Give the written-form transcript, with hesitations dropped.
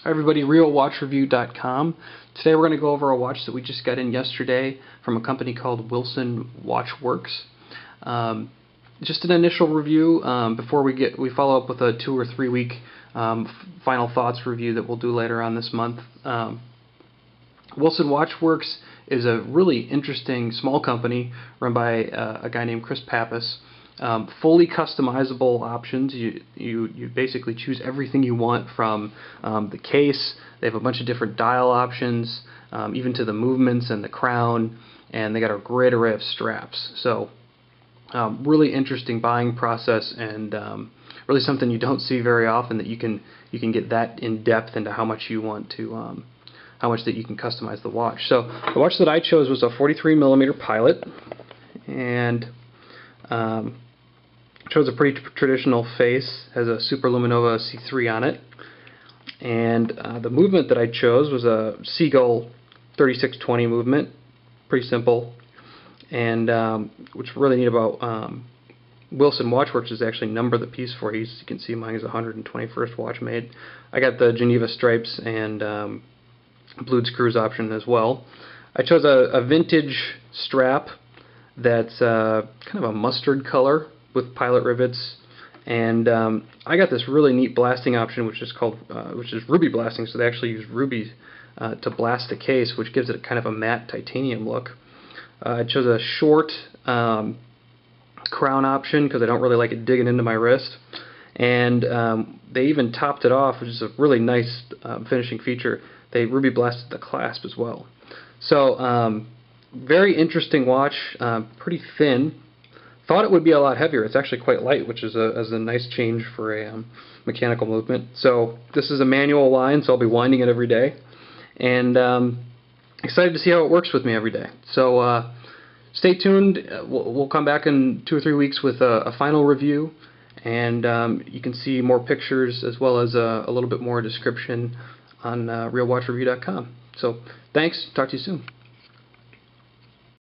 Hi everybody, RealWatchReview.com. Today we're going to go over a watch that we just got in yesterday from a company called Wilson Watchworks. Just an initial review before we follow up with a 2 or 3 week final thoughts review that we'll do later on this month. Wilson Watchworks is a really interesting small company run by a guy named Chris Pappas. Fully customizable options. You basically choose everything you want from the case. They have a bunch of different dial options, even to the movements and the crown, and they got a great array of straps. So really interesting buying process, and really something you don't see very often, that you can get that in depth into how much you want to how much that you can customize the watch. So the watch that I chose was a 43mm Pilot, and shows a pretty traditional face, has a Superluminova C3 on it, and the movement that I chose was a Seagull 3620 movement, pretty simple. And what's really neat about Wilson Watchworks is actually number the piece for you. As you can see, mine is 121st watch made. I got the Geneva stripes and blued screws option as well. I chose a vintage strap that's kind of a mustard color with pilot rivets, and I got this really neat blasting option, which is ruby blasting. So they actually use rubies to blast the case, which gives it kind of a matte titanium look. I chose a short crown option because I don't really like it digging into my wrist, and they even topped it off, which is a really nice finishing feature. They ruby blasted the clasp as well. So very interesting watch, pretty thin. Thought it would be a lot heavier. It's actually quite light, which is a nice change for a mechanical movement. So this is a manual line, so I'll be winding it every day, and excited to see how it works with me every day. So stay tuned. We'll come back in 2 or 3 weeks with a final review, and you can see more pictures as well as a little bit more description on RealWatchReview.com. So thanks. Talk to you soon.